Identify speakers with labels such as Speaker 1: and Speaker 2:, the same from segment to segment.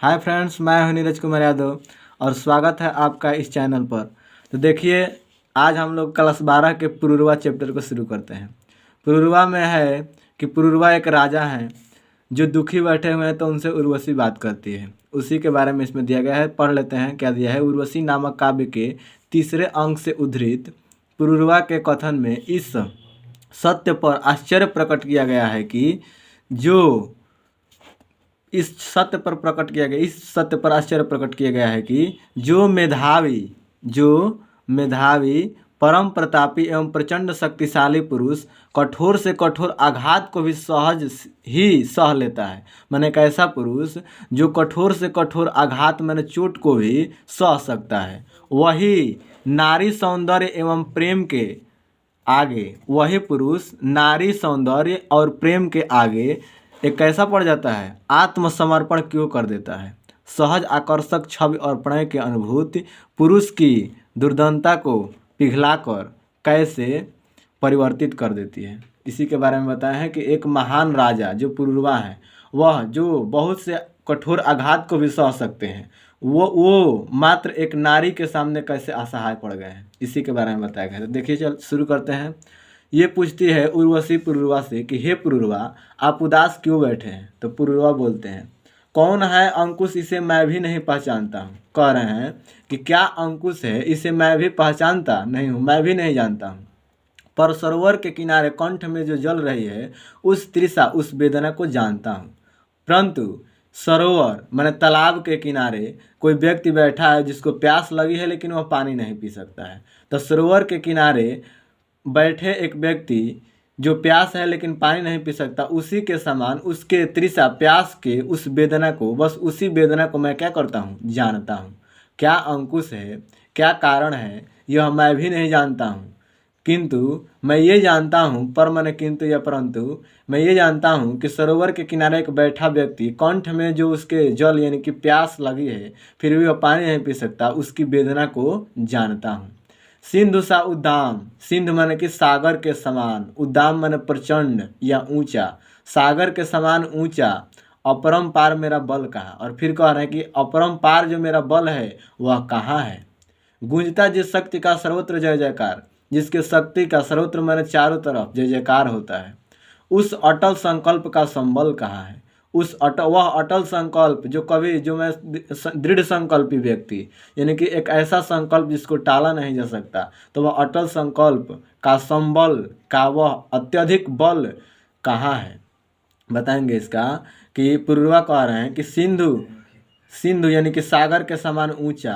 Speaker 1: Hi friends, मैं हूं नीरज कुमार यादव और स्वागत है आपका इस चैनल पर। तो देखिए, आज हम लोग क्लास 12 के पुरूरवा चैप्टर को शुरू करते हैं। पुरूरवा में है कि पुरूरवा एक राजा हैं जो दुखी बैठे हुए हैं, तो उनसे उर्वशी बात करती है। उसी के बारे में इसमें दिया गया है, पढ़ लेते हैं क्या दिया है। उर्वशी नामक काव्य के तीसरे अंक से उद्धृत पुरूरवा के कथन में इस सत्य पर आश्चर्य प्रकट किया गया है कि इस सत्य पर आश्चर्य प्रकट किया गया है कि जो मेधावी परम प्रतापी एवं प्रचंड शक्तिशाली पुरुष कठोर से कठोर आघात को भी सहज ही सह लेता है। माने एक ऐसा पुरुष जो कठोर से कठोर आघात माने चोट को भी सह सकता है, वही नारी सौंदर्य एवं प्रेम के आगे, वही पुरुष नारी सौंदर्य और प्रेम के आगे एक कैसा पड़ जाता है, आत्मसमर्पण क्यों कर देता है। सहज आकर्षक छवि और प्रणय की अनुभूति पुरुष की दुर्दंता को पिघलाकर कैसे परिवर्तित कर देती है। इसी के बारे में बताया है कि एक महान राजा जो पुरूरवा है, वह जो बहुत से कठोर आघात को भी सह सकते हैं, वो मात्र एक नारी के सामने कैसे असहाय पड़ गए हैं। इसी के बारे में बताया गया है। तो देखिए, चल शुरू करते हैं। ये पूछती है उर्वशी पुरूरवा से कि हे पुरूरवा, आप उदास क्यों बैठे हैं। तो पुरूरवा बोलते हैं, कौन है अंकुश, इसे मैं भी नहीं पहचानता हूँ। कह रहे हैं कि क्या अंकुश है, इसे मैं भी पहचानता नहीं हूँ, मैं भी नहीं जानता हूँ। पर सरोवर के किनारे कंठ में जो जल रही है उस तृषा, उस वेदना को जानता हूँ। परंतु सरोवर माने तालाब के किनारे कोई व्यक्ति बैठा है जिसको प्यास लगी है, लेकिन वह पानी नहीं पी सकता है। तो सरोवर के किनारे बैठे एक व्यक्ति जो प्यास है लेकिन पानी नहीं पी सकता, उसी के समान उसके तृषा प्यास के उस वेदना को, बस उसी वेदना को मैं क्या करता हूँ, जानता हूँ। क्या अंकुश है, क्या कारण है, यह मैं भी नहीं जानता हूँ, किंतु मैं ये जानता हूँ, पर मैंने किंतु या परंतु मैं ये जानता हूँ कि सरोवर के किनारे एक बैठा व्यक्ति कंठ में जो उसके जल यानी कि प्यास लगी है, फिर भी वह पानी नहीं पी सकता, उसकी वेदना को जानता हूँ। सिंधु सा उद्दाम, सिंधु माने कि सागर के समान, उद्दाम माने प्रचंड या ऊंचा, सागर के समान ऊंचा, अपरंपार मेरा बल कहाँ। और फिर कह रहे हैं कि अपरंपार जो मेरा बल है वह कहाँ है। गूंजता जिस शक्ति का सर्वत्र जय जयकार, जिसके शक्ति का सर्वत्र माने चारों तरफ जय जयकार होता है, उस अटल संकल्प का संबल कहाँ है। वह अटल संकल्प जो मैं दृढ़ संकल्पी व्यक्ति, यानी कि एक ऐसा संकल्प जिसको टाला नहीं जा सकता, तो वह अटल संकल्प का संबल का वह अत्यधिक बल कहाँ है। बताएंगे इसका कि पुरूरवा कह रहे हैं कि सिंधु यानी कि सागर के समान ऊंचा,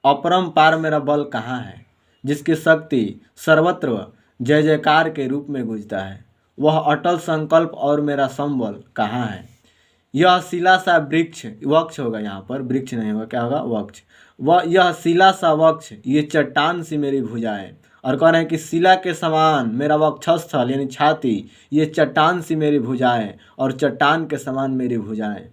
Speaker 1: अपरंपार मेरा बल कहाँ है, जिसकी शक्ति सर्वत्र जय जयकार के रूप में गूंजता है, वह अटल संकल्प और मेरा संबल कहाँ है। यह शिला सा वक्ष होगा, यहाँ पर वृक्ष नहीं होगा, क्या होगा, वक्ष। यह शिला सा वक्ष, ये चट्टान सी मेरी भुजाएं। और कह रहे हैं कि शिला के समान मेरा वक्षस्थल यानी छाती, ये चट्टान सी मेरी भुजाएं, और चट्टान के समान मेरी भुजाएं।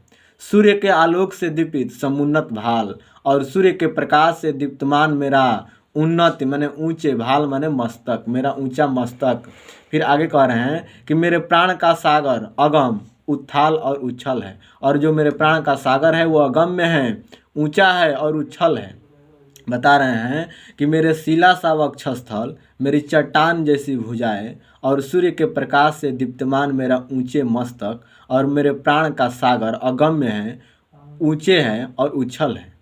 Speaker 1: सूर्य के आलोक से दीपित समुन्नत भाल, और सूर्य के प्रकाश से दीप्तमान मेरा उन्नत माने ऊंचे, भाल माने मस्तक, मेरा ऊंचा मस्तक। फिर आगे कह रहे हैं कि मेरे प्राण का सागर अगम, उथाल और उछल है, और जो मेरे प्राण का सागर है वो अगम्य है, ऊंचा है और उछल है। बता रहे हैं कि मेरे शिला सा वक्षस्थल, मेरी चट्टान जैसी भुजाएं, और सूर्य के प्रकाश से दीप्तमान मेरा ऊंचे मस्तक, और मेरे प्राण का सागर अगम्य है, ऊंचे हैं और उछल है।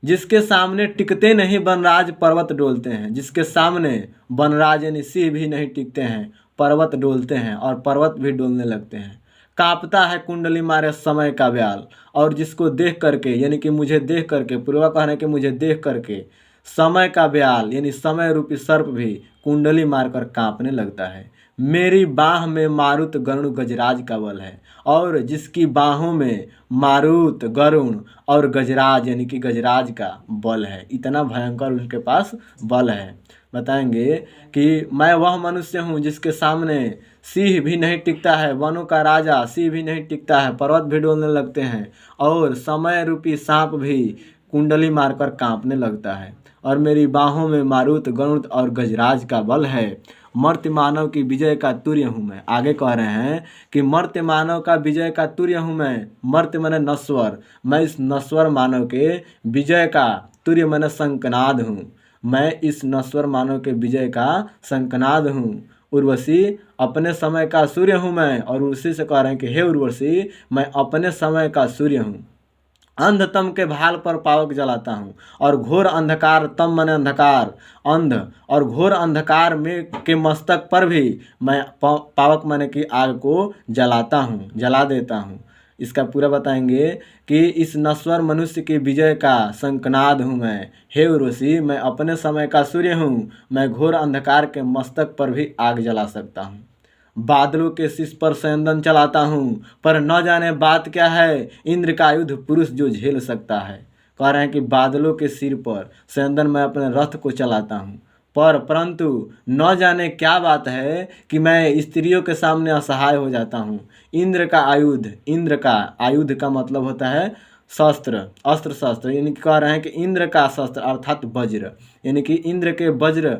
Speaker 1: जिसके सामने टिकते नहीं वनराज पर्वत डोलते हैं, जिसके सामने वनराज यानी सिंह भी नहीं टिकते हैं, पर्वत डोलते हैं और पर्वत भी डोलने लगते हैं। कांपता है कुंडली मारे समय का व्याल, और जिसको देख करके यानी कि मुझे देख करके, पूर्वा कहना है कि मुझे देख करके समय का व्याल यानी समय रूपी सर्प भी कुंडली मारकर कांपने लगता है। मेरी बाह में मारुत गरुण गजराज का बल है, और जिसकी बाहों में मारुत गरुण और गजराज यानी कि गजराज का बल है, इतना भयंकर उनके पास बल है। बताएंगे कि मैं वह मनुष्य हूँ जिसके सामने सिंह भी नहीं टिकता है, वनों का राजा सिंह भी नहीं टिकता है, पर्वत भी डोलने लगते हैं, और समय रूपी सांप भी कुंडली मारकर कांपने लगता है, और मेरी बाहों में मारुत गरुड़ और गजराज का बल है। मर्त्य मानव की विजय का तुर्य हूँ मैं। आगे कह रहे हैं कि मर्त्य मानव का विजय का तुर्य हूँ मैं। मर्त्य माने नश्वर, मैं इस नश्वर मानव के विजय का, तुर्य माने शंखनाद हूँ, मैं इस नश्वर मानव के विजय का शंखनाद हूँ। उर्वशी अपने समय का सूर्य हूँ मैं। और उसी से कह रहे हैं कि हे उर्वशी मैं अपने समय का सूर्य हूँ। अंधतम के भाल पर पावक जलाता हूँ और घोर अंधकार, तम माने अंधकार, अंध और घोर अंधकार में के मस्तक पर भी मैं पावक माने कि आग को जलाता हूँ, जला देता हूँ। इसका पूरा बताएंगे कि इस नश्वर मनुष्य की विजय का शंखनाद हूँ मैं। हे उर्वशी मैं अपने समय का सूर्य हूँ, मैं घोर अंधकार के मस्तक पर भी आग जला सकता हूँ। बादलों के शीश पर संयंदन चलाता हूँ, पर न जाने बात क्या है, इंद्र का युद्ध पुरुष जो झेल सकता है। कह रहे हैं कि बादलों के सिर पर संयंदन मैं अपने रथ को चलाता हूँ, परंतु न जाने क्या बात है कि मैं स्त्रियों के सामने असहाय हो जाता हूँ। इंद्र का आयुध, इंद्र का आयुध का मतलब होता है शस्त्र, अस्त्र शस्त्र, यानी कि कह रहे हैं कि इंद्र का शस्त्र अर्थात वज्र, यानी कि इंद्र के वज्र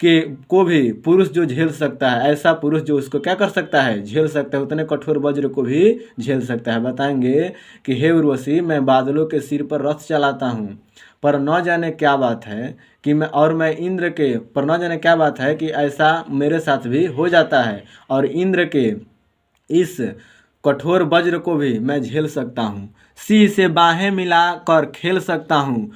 Speaker 1: के को भी पुरुष जो झेल सकता है, ऐसा पुरुष जो उसको क्या कर सकता है, झेल सकता है, उतने कठोर वज्र को भी झेल सकता है। बताएंगे कि हे उर्वशी मैं बादलों के सिर पर रथ चलाता हूँ, पर न जाने क्या बात है कि मैं इंद्र के, पर न जाने क्या बात है कि ऐसा मेरे साथ भी हो जाता है और इंद्र के इस कठोर वज्र को भी मैं झेल सकता हूँ। सिंह से बाहें मिला कर खेल सकता हूँ।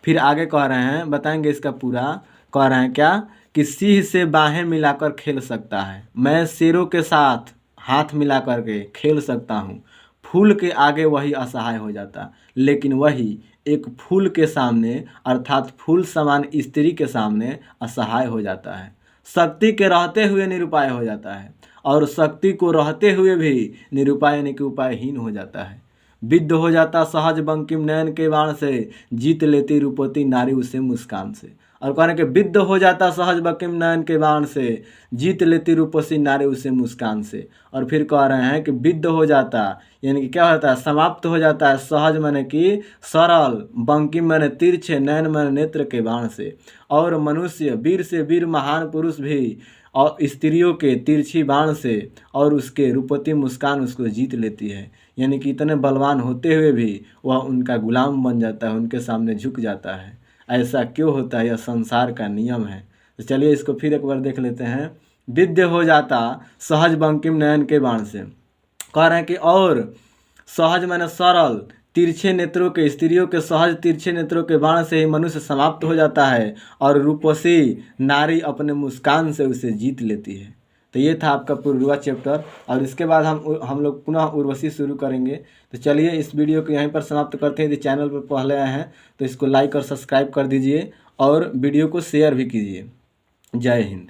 Speaker 1: फिर आगे कह रहे हैं, बताएंगे इसका पूरा, कह रहे हैं क्या कि सिंह से बाहें मिलाकर खेल सकता है, मैं शेरों के साथ हाथ मिला करके खेल सकता हूँ। फूल के आगे वही असहाय हो जाता, लेकिन वही एक फूल के सामने अर्थात फूल समान स्त्री के सामने असहाय हो जाता है। शक्ति के रहते हुए निरुपाय हो जाता है और शक्ति को रहते हुए भी निरुपाय यानी कि उपायहीन हो जाता है। विद्ध हो जाता सहज बंकिम नयन के बाण से, जीत लेती रूपवती नारी उसे मुस्कान से। और कह रहे हैं कि विद्ध हो जाता सहज बंकिम नयन के बाण से, जीत लेती रूपसी नारी उसे मुस्कान से। और फिर कह रहे हैं कि विद्ध हो जाता यानी कि क्या होता है, समाप्त हो जाता है, सहज माने कि सरल, बंकिम माने तिरछे, नयन माने नेत्र के बाण से। और मनुष्य वीर से वीर महान पुरुष भी और स्त्रियों के तिरछी बाण से और उसके रूपवती मुस्कान उसको जीत लेती है। यानी कि इतने बलवान होते हुए भी वह उनका गुलाम बन जाता है, उनके सामने झुक जाता है। ऐसा क्यों होता है, यह संसार का नियम है। तो चलिए इसको फिर एक बार देख लेते हैं। विद्य हो जाता सहज बंकिम नयन के बाण से, कह रहे हैं कि और सहज माने सरल, तिरछे नेत्रों के, स्त्रियों के सहज तिरछे नेत्रों के बाण से ही मनुष्य समाप्त हो जाता है और रूपसी नारी अपने मुस्कान से उसे जीत लेती है। तो ये था आपका पूर्वा चैप्टर और इसके बाद हम लोग पुनः उर्वशी शुरू करेंगे। तो चलिए इस वीडियो को यहीं पर समाप्त करते हैं। यदि चैनल पर पहले आए हैं तो इसको लाइक और सब्सक्राइब कर दीजिए और वीडियो को शेयर भी कीजिए। जय हिंद।